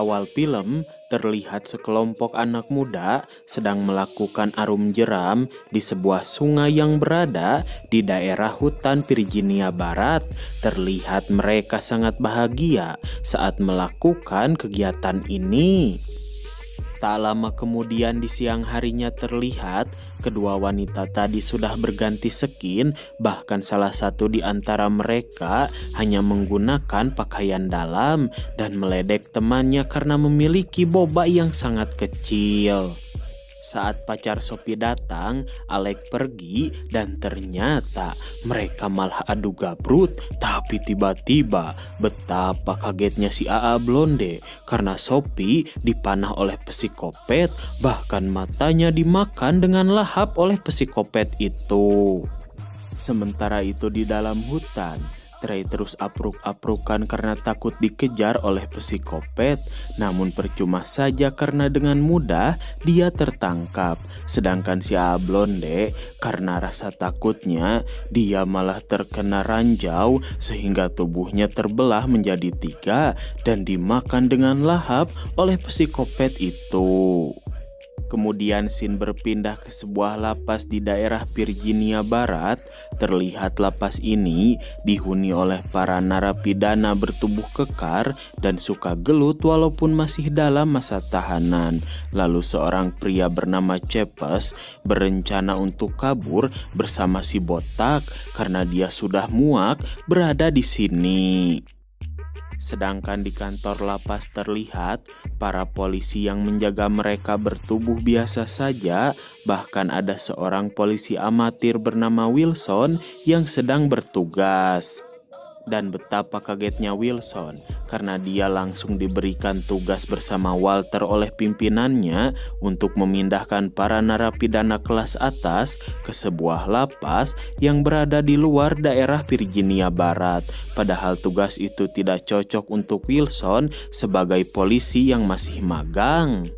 awal film, terlihat sekelompok anak muda sedang melakukan arum jeram di sebuah sungai yang berada di daerah hutan Virginia Barat. Terlihat mereka sangat bahagia saat melakukan kegiatan ini. Tak lama kemudian di siang harinya terlihat kedua wanita tadi sudah berganti skin, bahkan salah satu di antara mereka hanya menggunakan pakaian dalam dan meledek temannya karena memiliki boba yang sangat kecil. Saat pacar Sophie datang, Alec pergi dan ternyata mereka malah adu gabrut. Tapi tiba-tiba betapa kagetnya si AA Blonde karena Sophie dipanah oleh psikopat, bahkan matanya dimakan dengan lahap oleh psikopat itu. Sementara itu di dalam hutan, Trey terus apruk-aprukan karena takut dikejar oleh psikopat. Namun percuma saja karena dengan mudah dia tertangkap. Sedangkan si A Blonde karena rasa takutnya dia malah terkena ranjau sehingga tubuhnya terbelah menjadi 3 dan dimakan dengan lahap oleh psikopat itu. Kemudian scene berpindah ke sebuah lapas di daerah Virginia Barat. Terlihat lapas ini dihuni oleh para narapidana bertubuh kekar dan suka gelut walaupun masih dalam masa tahanan. Lalu seorang pria bernama Cepes berencana untuk kabur bersama si botak karena dia sudah muak berada di sini. Sedangkan di kantor lapas terlihat para polisi yang menjaga mereka bertubuh biasa saja, bahkan ada seorang polisi amatir bernama Wilson yang sedang bertugas. Dan betapa kagetnya Wilson karena dia langsung diberikan tugas bersama Walter oleh pimpinannya untuk memindahkan para narapidana kelas atas ke sebuah lapas yang berada di luar daerah Virginia Barat. Padahal tugas itu tidak cocok untuk Wilson sebagai polisi yang masih magang.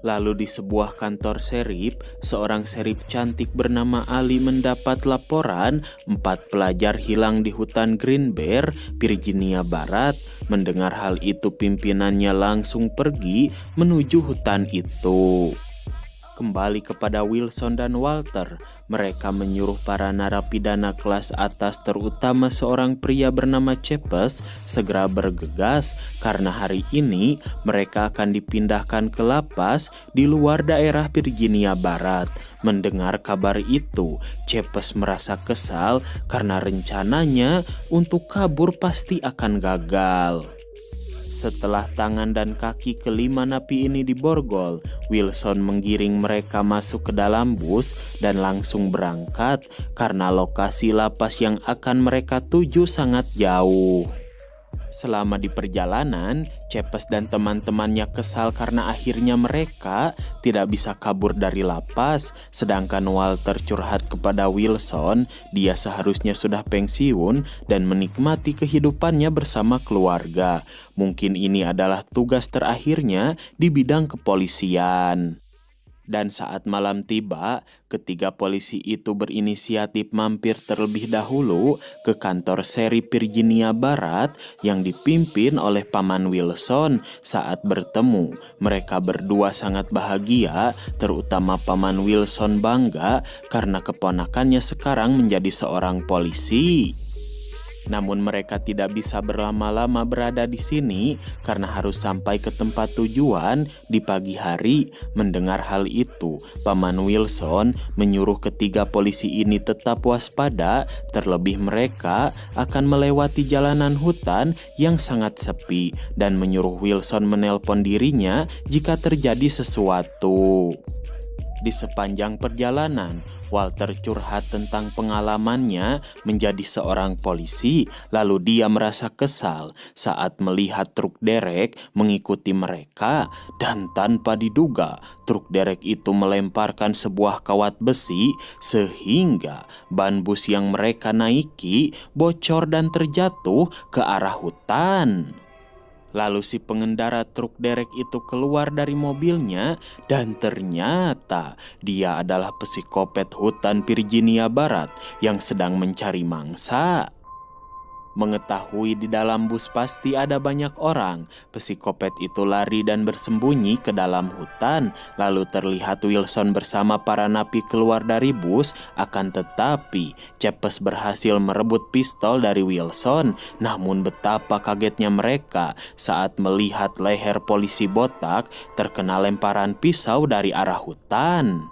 Lalu di sebuah kantor serip, seorang serip cantik bernama Ali mendapat laporan 4 pelajar hilang di hutan Green Bear, Virginia Barat. Mendengar hal itu pimpinannya langsung pergi menuju hutan itu. Kembali kepada Wilson dan Walter, mereka menyuruh para narapidana kelas atas terutama seorang pria bernama Cepes segera bergegas karena hari ini mereka akan dipindahkan ke lapas di luar daerah Virginia Barat. Mendengar kabar itu, Cepes merasa kesal karena rencananya untuk kabur pasti akan gagal. Setelah tangan dan kaki kelima napi ini diborgol, Wilson menggiring mereka masuk ke dalam bus dan langsung berangkat karena lokasi lapas yang akan mereka tuju sangat jauh. Selama di perjalanan, Cepes dan teman-temannya kesal karena akhirnya mereka tidak bisa kabur dari lapas. Sedangkan Walter curhat kepada Wilson, dia seharusnya sudah pensiun dan menikmati kehidupannya bersama keluarga. Mungkin ini adalah tugas terakhirnya di bidang kepolisian. Dan saat malam tiba, ketiga polisi itu berinisiatif mampir terlebih dahulu ke kantor seri Virginia Barat yang dipimpin oleh Paman Wilson. Saat bertemu, mereka berdua sangat bahagia, terutama Paman Wilson bangga karena keponakannya sekarang menjadi seorang polisi. Namun mereka tidak bisa berlama-lama berada di sini karena harus sampai ke tempat tujuan di pagi hari. Mendengar hal itu, Paman Wilson menyuruh ketiga polisi ini tetap waspada, terlebih mereka akan melewati jalanan hutan yang sangat sepi dan menyuruh Wilson menelpon dirinya jika terjadi sesuatu. Di sepanjang perjalanan, Walter curhat tentang pengalamannya menjadi seorang polisi, lalu dia merasa kesal saat melihat truk derek mengikuti mereka dan tanpa diduga truk derek itu melemparkan sebuah kawat besi sehingga ban bus yang mereka naiki bocor dan terjatuh ke arah hutan. Lalu si pengendara truk derek itu keluar dari mobilnya dan ternyata dia adalah psikopat hutan Virginia Barat yang sedang mencari mangsa. Mengetahui di dalam bus pasti ada banyak orang, psikopet itu lari dan bersembunyi ke dalam hutan. Lalu terlihat Wilson bersama para napi keluar dari bus. Akan tetapi, Cepes berhasil merebut pistol dari Wilson. Namun betapa kagetnya mereka saat melihat leher polisi botak terkena lemparan pisau dari arah hutan.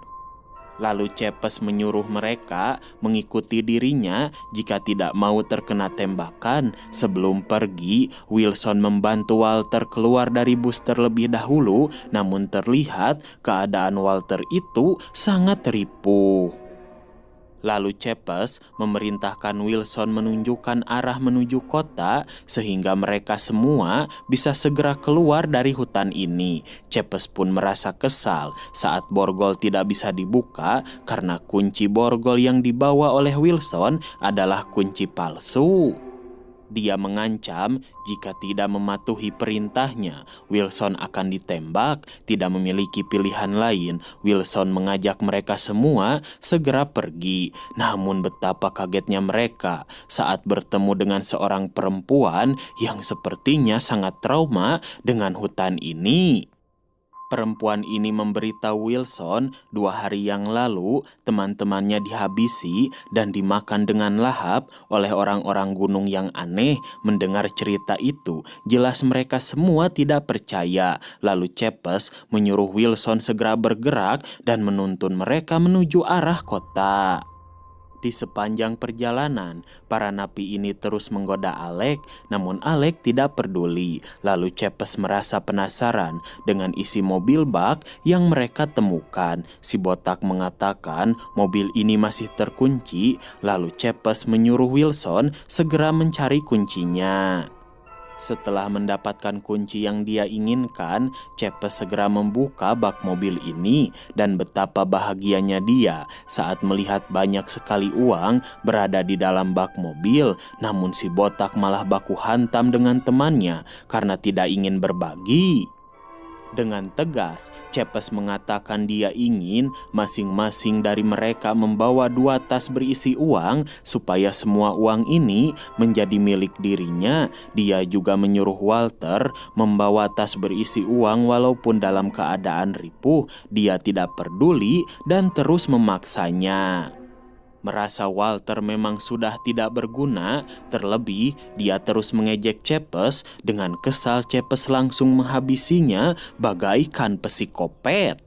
Lalu Cepes menyuruh mereka mengikuti dirinya jika tidak mau terkena tembakan. Sebelum pergi, Wilson membantu Walter keluar dari bus terlebih dahulu, namun terlihat keadaan Walter itu sangat ripuh. Lalu Cepes memerintahkan Wilson menunjukkan arah menuju kota sehingga mereka semua bisa segera keluar dari hutan ini. Cepes pun merasa kesal saat borgol tidak bisa dibuka karena kunci borgol yang dibawa oleh Wilson adalah kunci palsu. Dia mengancam jika tidak mematuhi perintahnya, Wilson akan ditembak. Tidak memiliki pilihan lain, Wilson mengajak mereka semua segera pergi. Namun betapa kagetnya mereka saat bertemu dengan seorang perempuan yang sepertinya sangat trauma dengan hutan ini. Perempuan ini memberitahu Wilson 2 hari yang lalu teman-temannya dihabisi dan dimakan dengan lahap oleh orang-orang gunung yang aneh. Mendengar cerita itu, jelas mereka semua tidak percaya. Lalu Cepes menyuruh Wilson segera bergerak dan menuntun mereka menuju arah kota. Di sepanjang perjalanan, para napi ini terus menggoda Alec, namun Alec tidak peduli. Lalu Cepes merasa penasaran dengan isi mobil bak yang mereka temukan. Si botak mengatakan mobil ini masih terkunci, lalu Cepes menyuruh Wilson segera mencari kuncinya. Setelah mendapatkan kunci yang dia inginkan, Cepes segera membuka bak mobil ini dan betapa bahagianya dia saat melihat banyak sekali uang berada di dalam bak mobil. Namun si botak malah baku hantam dengan temannya karena tidak ingin berbagi. Dengan tegas, Cepes mengatakan dia ingin masing-masing dari mereka membawa 2 tas berisi uang supaya semua uang ini menjadi milik dirinya. Dia juga menyuruh Walter membawa tas berisi uang walaupun dalam keadaan ripuh. Dia tidak peduli dan terus memaksanya. Merasa Walter memang sudah tidak berguna, terlebih dia terus mengejek Cepes. Dengan kesal Cepes langsung menghabisinya bagaikan psikopet.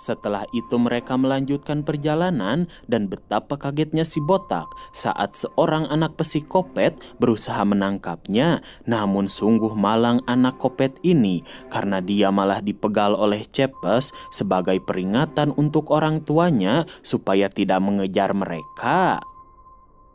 Setelah itu mereka melanjutkan perjalanan dan betapa kagetnya si botak saat seorang anak psikopet berusaha menangkapnya. Namun sungguh malang anak kopet ini karena dia malah dipegal oleh Cepes sebagai peringatan untuk orang tuanya supaya tidak mengejar mereka.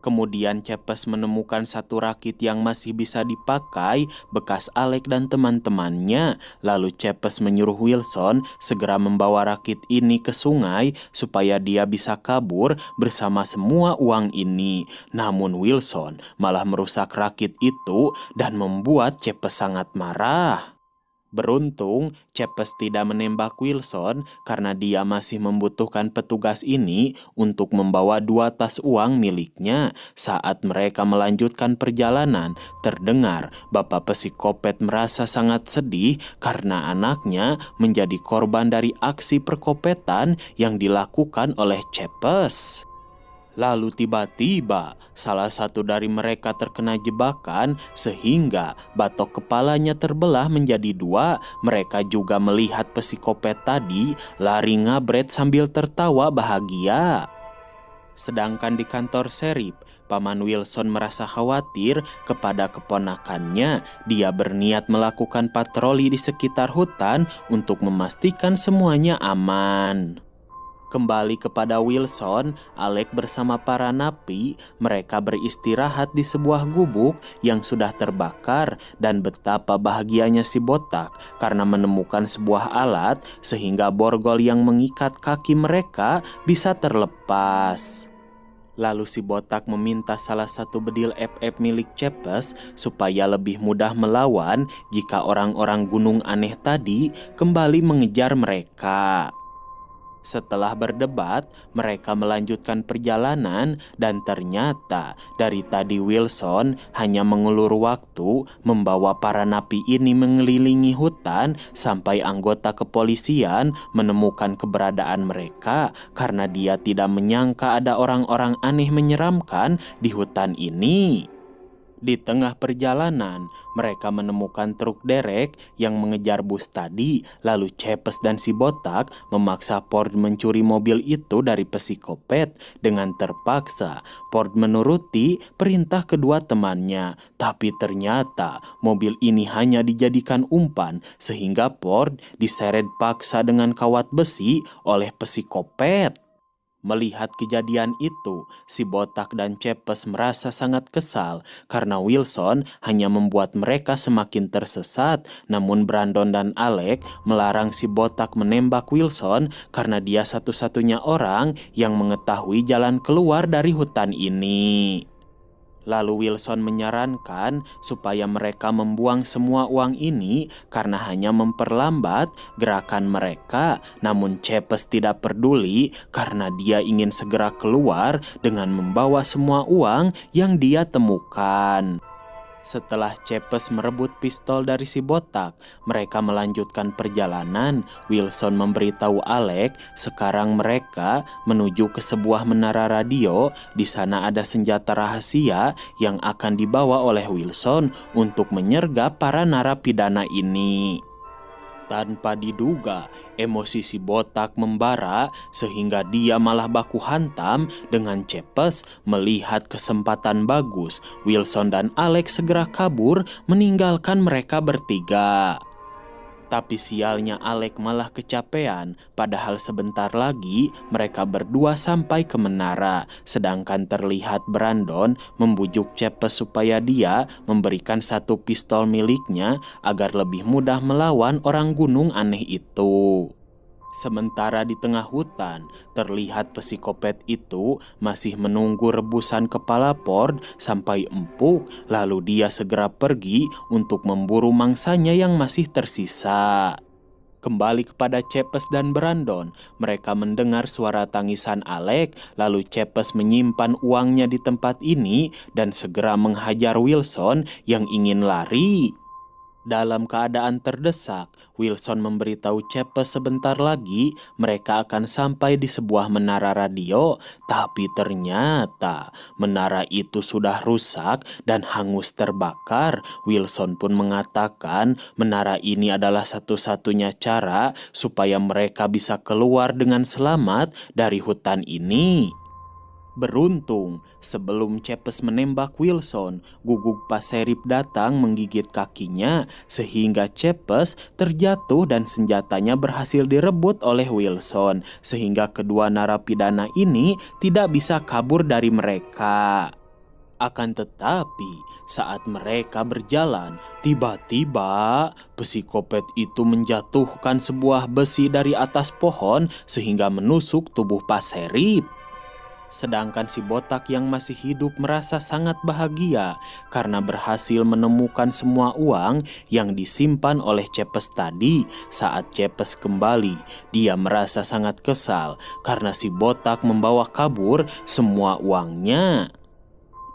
Kemudian Cepes menemukan satu rakit yang masih bisa dipakai bekas Alec dan teman-temannya. Lalu Cepes menyuruh Wilson segera membawa rakit ini ke sungai supaya dia bisa kabur bersama semua uang ini. Namun Wilson malah merusak rakit itu dan membuat Cepes sangat marah. Beruntung, Cepes tidak menembak Wilson karena dia masih membutuhkan petugas ini untuk membawa 2 tas uang miliknya. Saat mereka melanjutkan perjalanan, terdengar bapak psikopet merasa sangat sedih karena anaknya menjadi korban dari aksi perkopetan yang dilakukan oleh Cepes. Lalu tiba-tiba salah satu dari mereka terkena jebakan sehingga batok kepalanya terbelah menjadi 2. Mereka juga melihat psikopet tadi lari ngabret sambil tertawa bahagia. Sedangkan di kantor Sheriff, Paman Wilson merasa khawatir kepada keponakannya. Dia berniat melakukan patroli di sekitar hutan untuk memastikan semuanya aman. Kembali kepada Wilson, Alec bersama para napi, mereka beristirahat di sebuah gubuk yang sudah terbakar dan betapa bahagianya si botak karena menemukan sebuah alat sehingga borgol yang mengikat kaki mereka bisa terlepas. Lalu si botak meminta salah satu bedil FF milik Cepes supaya lebih mudah melawan jika orang-orang gunung aneh tadi kembali mengejar mereka. Setelah berdebat, mereka melanjutkan perjalanan dan ternyata dari tadi Wilson hanya mengulur waktu membawa para napi ini mengelilingi hutan sampai anggota kepolisian menemukan keberadaan mereka karena dia tidak menyangka ada orang-orang aneh menyeramkan di hutan ini. Di tengah perjalanan, mereka menemukan truk derek yang mengejar bus tadi. Lalu Cepes dan si botak memaksa Ford mencuri mobil itu dari psikopet. Dengan terpaksa, Ford menuruti perintah kedua temannya. Tapi ternyata mobil ini hanya dijadikan umpan sehingga Ford diseret paksa dengan kawat besi oleh psikopet. Melihat kejadian itu, si botak dan Cepes merasa sangat kesal karena Wilson hanya membuat mereka semakin tersesat. Namun Brandon dan Alec melarang si botak menembak Wilson karena dia satu-satunya orang yang mengetahui jalan keluar dari hutan ini. Lalu Wilson menyarankan supaya mereka membuang semua uang ini karena hanya memperlambat gerakan mereka. Namun Cepes tidak peduli karena dia ingin segera keluar dengan membawa semua uang yang dia temukan. Setelah Cepes merebut pistol dari si botak, mereka melanjutkan perjalanan. Wilson memberitahu Alec sekarang mereka menuju ke sebuah menara radio. Di sana ada senjata rahasia yang akan dibawa oleh Wilson untuk menyergap para narapidana ini. Tanpa diduga, emosi si botak membara sehingga dia malah baku hantam dengan Cepes. Melihat kesempatan bagus, Wilson dan Alex segera kabur meninggalkan mereka bertiga. Tapi sialnya Alec malah kecapean, padahal sebentar lagi mereka berdua sampai ke menara. Sedangkan terlihat Brandon membujuk Cepes supaya dia memberikan satu pistol miliknya agar lebih mudah melawan orang gunung aneh itu. Sementara di tengah hutan, terlihat psikopet itu masih menunggu rebusan kepala Ford sampai empuk, lalu dia segera pergi untuk memburu mangsanya yang masih tersisa. Kembali kepada Cepes dan Brandon, mereka mendengar suara tangisan Alec, lalu Cepes menyimpan uangnya di tempat ini dan segera menghajar Wilson yang ingin lari. Dalam keadaan terdesak, Wilson memberitahu Cepes sebentar lagi mereka akan sampai di sebuah menara radio. Tapi ternyata menara itu sudah rusak dan hangus terbakar. Wilson pun mengatakan menara ini adalah satu-satunya cara supaya mereka bisa keluar dengan selamat dari hutan ini. Beruntung, sebelum Cepes menembak Wilson, guguk Passerip datang menggigit kakinya sehingga Cepes terjatuh dan senjatanya berhasil direbut oleh Wilson sehingga kedua narapidana ini tidak bisa kabur dari mereka. Akan tetapi, saat mereka berjalan, tiba-tiba psikopet itu menjatuhkan sebuah besi dari atas pohon sehingga menusuk tubuh Passerip. Sedangkan si botak yang masih hidup merasa sangat bahagia karena berhasil menemukan semua uang yang disimpan oleh Cepes tadi. Saat Cepes kembali, dia merasa sangat kesal karena si botak membawa kabur semua uangnya.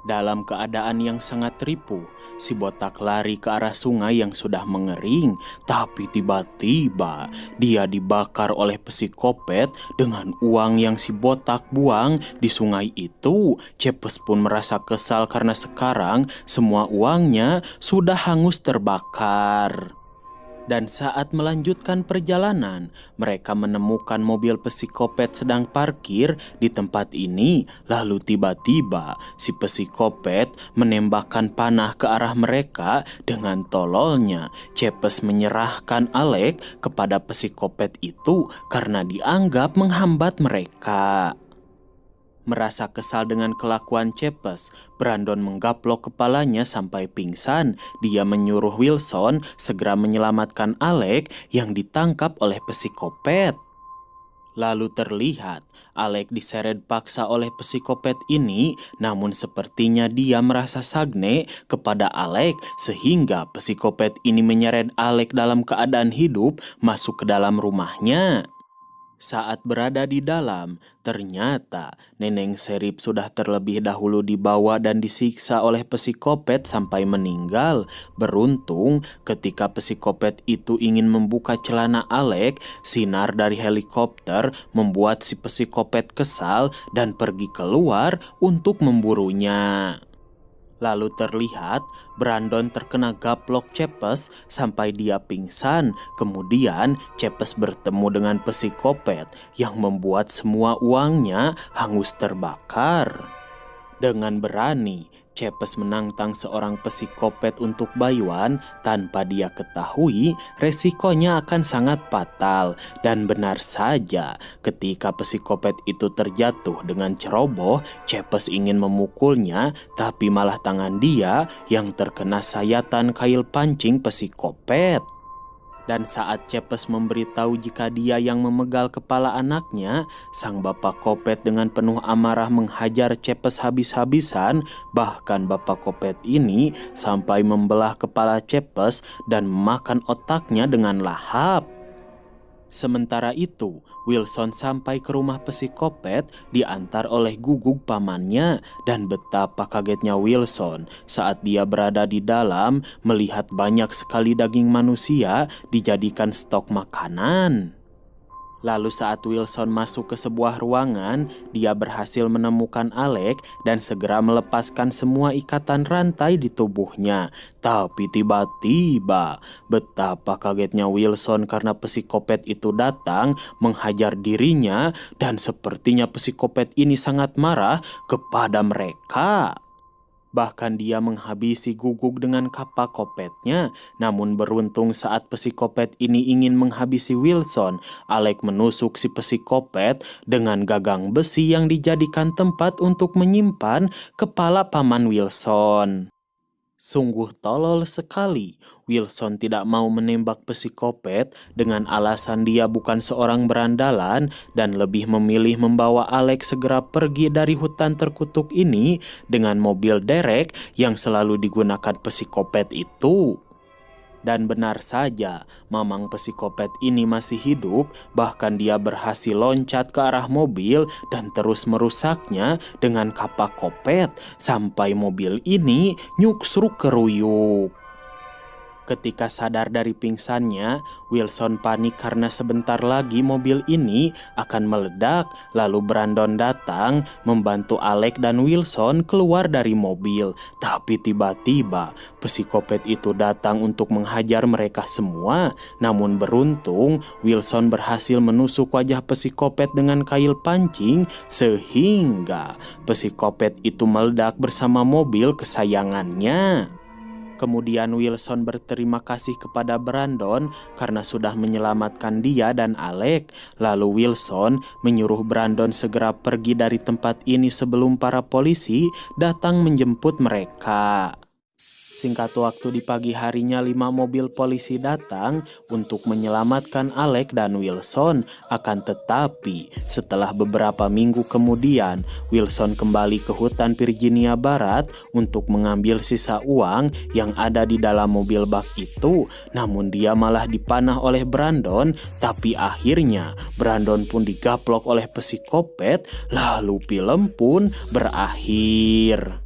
Dalam keadaan yang sangat ripuh, si botak lari ke arah sungai yang sudah mengering. Tapi tiba-tiba dia dibakar oleh psikopet dengan uang yang si botak buang di sungai itu. Cepes pun merasa kesal karena sekarang semua uangnya sudah hangus terbakar. Dan saat melanjutkan perjalanan, mereka menemukan mobil psikopet sedang parkir di tempat ini. Lalu tiba-tiba si psikopet menembakkan panah ke arah mereka. Dengan tololnya, Cepes menyerahkan Alec kepada psikopet itu karena dianggap menghambat mereka. Merasa kesal dengan kelakuan Cepes, Brandon menggaplok kepalanya sampai pingsan. Dia menyuruh Wilson segera menyelamatkan Alec yang ditangkap oleh psikopet. Lalu terlihat Alec diseret paksa oleh psikopet ini, namun sepertinya dia merasa sagne kepada Alec sehingga psikopet ini menyeret Alec dalam keadaan hidup masuk ke dalam rumahnya. Saat berada di dalam, ternyata Neneng Serip sudah terlebih dahulu dibawa dan disiksa oleh psikopet sampai meninggal. Beruntung, ketika psikopet itu ingin membuka celana Alek, sinar dari helikopter membuat si psikopet kesal dan pergi keluar untuk memburunya. Lalu terlihat Brandon terkena gaplok Cepes sampai dia pingsan. Kemudian Cepes bertemu dengan psikopet yang membuat semua uangnya hangus terbakar. Dengan berani, Cepes menantang seorang psikopet untuk bayuan tanpa dia ketahui resikonya akan sangat fatal. Dan benar saja, ketika psikopet itu terjatuh dengan ceroboh, Cepes ingin memukulnya, tapi malah tangan dia yang terkena sayatan kail pancing psikopet. Dan saat Cepes memberitahu jika dia yang memegal kepala anaknya, sang bapak Kopet dengan penuh amarah menghajar Cepes habis-habisan. Bahkan bapak Kopet ini sampai membelah kepala Cepes dan memakan otaknya dengan lahap. Sementara itu, Wilson sampai ke rumah psikopet diantar oleh Guguk pamannya, dan betapa kagetnya Wilson saat dia berada di dalam melihat banyak sekali daging manusia dijadikan stok makanan. Lalu saat Wilson masuk ke sebuah ruangan, dia berhasil menemukan Alek dan segera melepaskan semua ikatan rantai di tubuhnya. Tapi tiba-tiba, betapa kagetnya Wilson karena psikopet itu datang menghajar dirinya, dan sepertinya psikopet ini sangat marah kepada mereka. Bahkan dia menghabisi Guguk dengan kapak kopetnya. Namun beruntung saat psikopet ini ingin menghabisi Wilson, Alek menusuk si psikopet dengan gagang besi yang dijadikan tempat untuk menyimpan kepala paman Wilson. Sungguh tolol sekali. Wilson tidak mau menembak psikopet dengan alasan dia bukan seorang berandalan dan lebih memilih membawa Alex segera pergi dari hutan terkutuk ini dengan mobil derek yang selalu digunakan psikopet itu. Dan benar saja, mamang psikopet ini masih hidup, bahkan dia berhasil loncat ke arah mobil dan terus merusaknya dengan kapak kopet sampai mobil ini nyuksruk keruyuk. Ketika sadar dari pingsannya, Wilson panik karena sebentar lagi mobil ini akan meledak. Lalu Brandon datang membantu Alek dan Wilson keluar dari mobil. Tapi tiba-tiba psikopet itu datang untuk menghajar mereka semua. Namun beruntung Wilson berhasil menusuk wajah psikopet dengan kail pancing sehingga psikopet itu meledak bersama mobil kesayangannya. Kemudian Wilson berterima kasih kepada Brandon karena sudah menyelamatkan dia dan Alek. Lalu Wilson menyuruh Brandon segera pergi dari tempat ini sebelum para polisi datang menjemput mereka. Singkat waktu di pagi harinya 5 mobil polisi datang untuk menyelamatkan Alek dan Wilson. Akan tetapi setelah beberapa minggu kemudian Wilson kembali ke hutan Virginia Barat untuk mengambil sisa uang yang ada di dalam mobil bak itu. Namun dia malah dipanah oleh Brandon. Tapi akhirnya Brandon pun digaplok oleh psikopet. Lalu film pun berakhir.